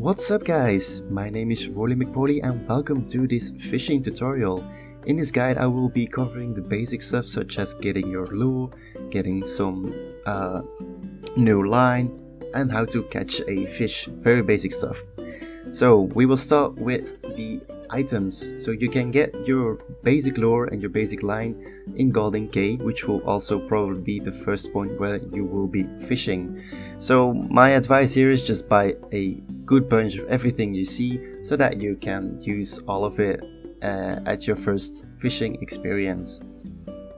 What's up guys, my name is Rolly McPolly and welcome to this fishing tutorial. In this guide I will be covering the basic stuff such as getting your lure, getting some new line and how to catch a fish, very basic stuff. So we will start with the items, so you can get your basic lure and your basic line in Golden Cay, which will also probably be the first point where you will be fishing. So my advice here is just buy a good bunch of everything you see so that you can use all of it at your first fishing experience.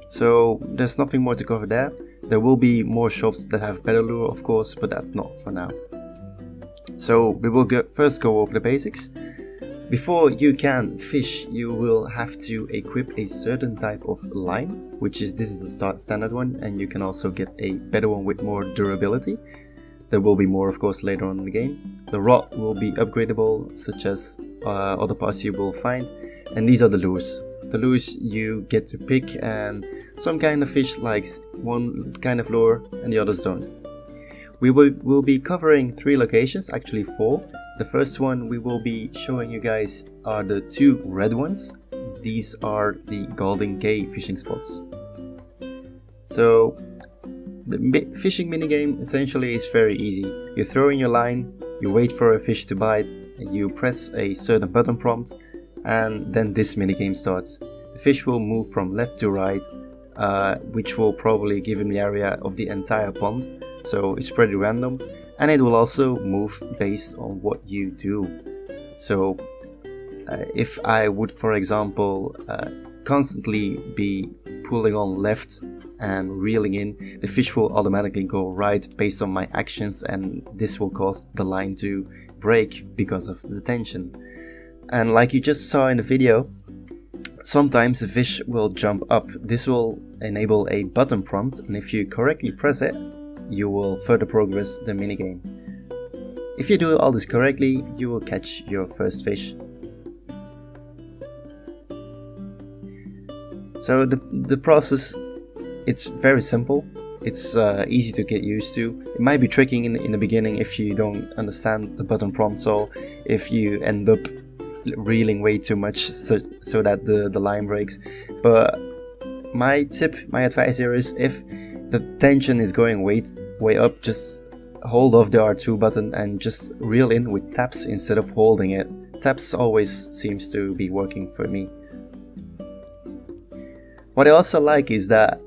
So there's nothing more to cover there. There will be more shops that have better lure of course, but that's not for now. So we will first go over the basics. Before you can fish, you will have to equip a certain type of line, this is the standard one, and you can also get a better one with more durability. There will be more of course later on in the game. The rod will be upgradable, such as other parts you will find, and these are the lures. The lures you get to pick, and some kind of fish likes one kind of lure and the others don't. We will be covering 3 locations, actually 4. The first one we will be showing you guys are the 2 red ones. These are the Golden Cay fishing spots. So the fishing minigame essentially is very easy. You throw in your line, you wait for a fish to bite, you press a certain button prompt, and then this minigame starts. The fish will move from left to right, which will probably give him the area of the entire pond. So it's pretty random, and it will also move based on what you do. So if I would, for example, constantly be pulling on left and reeling in, the fish will automatically go right based on my actions, and this will cause the line to break because of the tension. And like you just saw in the video, sometimes the fish will jump up. This will enable a button prompt, and if you correctly press it, you will further progress the minigame. If you do all this correctly, you will catch your first fish. So the process, it's very simple. It's easy to get used to. It might be tricky in the beginning if you don't understand the button prompts, or if you end up reeling way too much so that the line breaks. But my advice here is, if the tension is going way up, just hold off the R2 button and just reel in with taps instead of holding it. Taps always seems to be working for me. What I also like is that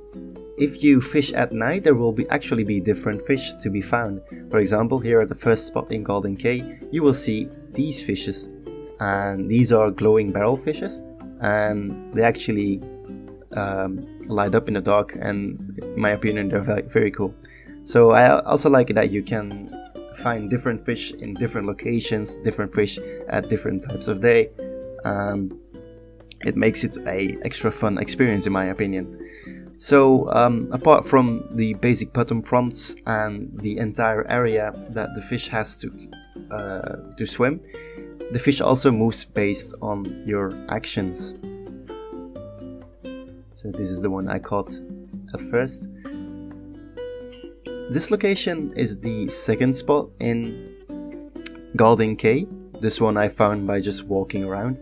if you fish at night, there will actually be different fish to be found. For example, here at the first spot in Golden Cay, you will see these fishes, and these are glowing barrel fishes, and they actually light up in the dark, and in my opinion they're very cool. So I also like that you can find different fish in different locations, different fish at different types of day. It makes it a extra fun experience in my opinion. So apart from the basic button prompts and the entire area that the fish has to swim, the fish also moves based on your actions. So this is the one I caught at first. This location is the second spot in Golden Cay. This one I found by just walking around.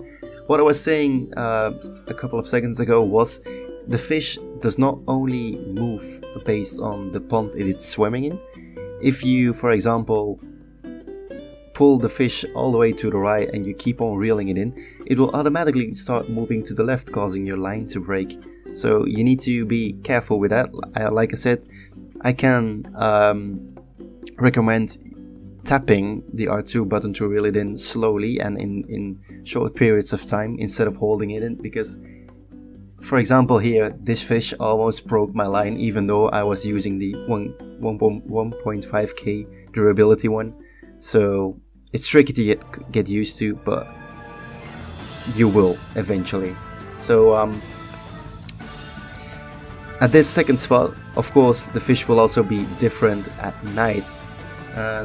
What I was saying a couple of seconds ago was, the fish does not only move based on the pond it's swimming in. If you, for example, pull the fish all the way to the right and you keep on reeling it in, it will automatically start moving to the left, causing your line to break. So you need to be careful with that. Like I said, I can recommend tapping the R2 button to reel it in slowly and in short periods of time instead of holding it in, because for example here, this fish almost broke my line even though I was using the 1.5k durability one. So it's tricky to get used to, but you will eventually. So at this second spot, of course, the fish will also be different at night.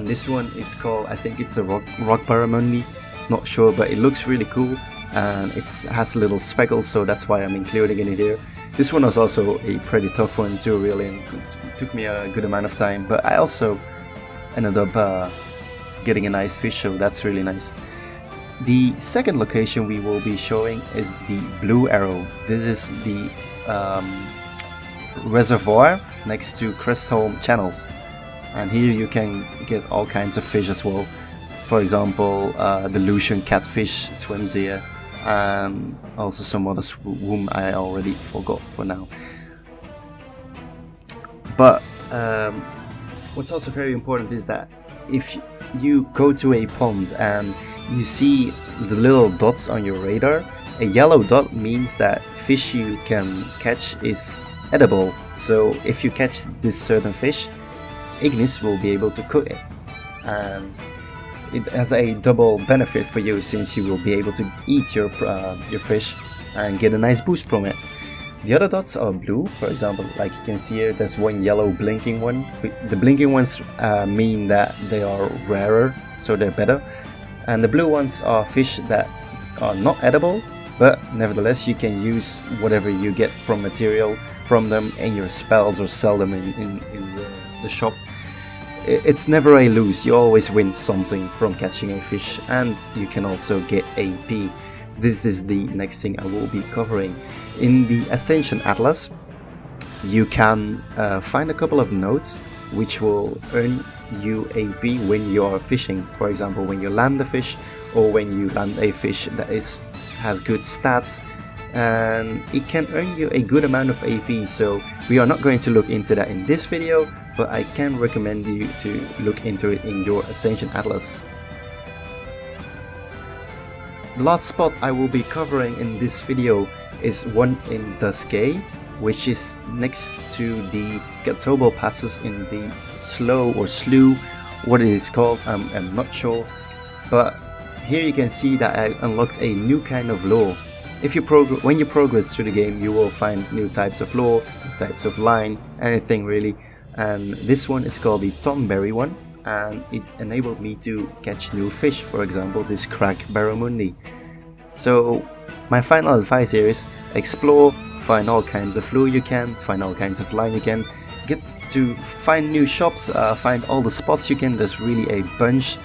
This one is called, I think it's a rock barramundi, not sure, but it looks really cool, and it has little speckles, so that's why I'm including it here. This one was also a pretty tough one to reel in. It took me a good amount of time, but I also ended up getting a nice fish, so that's really nice. The second location we will be showing is the Blue Arrow. This is the reservoir next to Crestholm Channels, and here you can get all kinds of fish as well. For example, the Lucian catfish swims here, and also some others whom I already forgot for now. But what's also very important is that if you go to a pond and you see the little dots on your radar, a yellow dot means that fish you can catch is edible. So if you catch this certain fish, Ignis will be able to cook it, and it has a double benefit for you, since you will be able to eat your fish and get a nice boost from it. The other dots are blue, for example, like you can see here, there's one yellow blinking one. The blinking ones mean that they are rarer, so they're better, and the blue ones are fish that are not edible, but nevertheless you can use whatever you get from material from them in your spells or sell them in the shop. It's never a lose, you always win something from catching a fish, and you can also get AP. This is the next thing I will be covering. In the Ascension Atlas, you can find a couple of nodes which will earn you AP when you are fishing. For example, when you land a fish, or when you land a fish that has good stats, and it can earn you a good amount of AP. So we are not going to look into that in this video, but I can recommend you to look into it in your Ascension Atlas. The last spot I will be covering in this video is one in Duscae, which is next to the Gatobo passes in the slough or slough, what it is called, I'm not sure. But here you can see that I unlocked a new kind of lure. When you progress through the game, you will find new types of lure, new types of line, anything really. And this one is called the Tonberry one, and it enabled me to catch new fish, for example this Crag Barramundi. So my final advice here is explore, find all kinds of lure you can, find all kinds of line you can, get to find new shops, find all the spots you can. There's really a bunch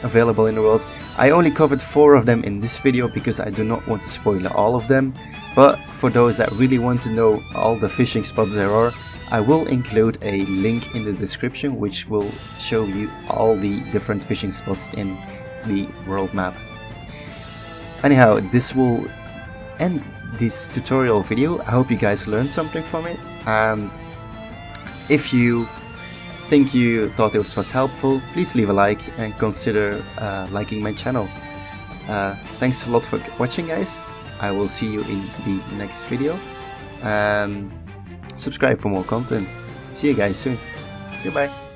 available in the world. I only covered 4 of them in this video because I do not want to spoil all of them, but for those that really want to know all the fishing spots there are, I will include a link in the description which will show you all the different fishing spots in the world map. Anyhow, this will end this tutorial video. I hope you guys learned something from it, and if you think you thought it was helpful, please leave a like and consider liking my channel. Thanks a lot for watching, guys. I will see you in the next video, and subscribe for more content. See you guys soon. Goodbye.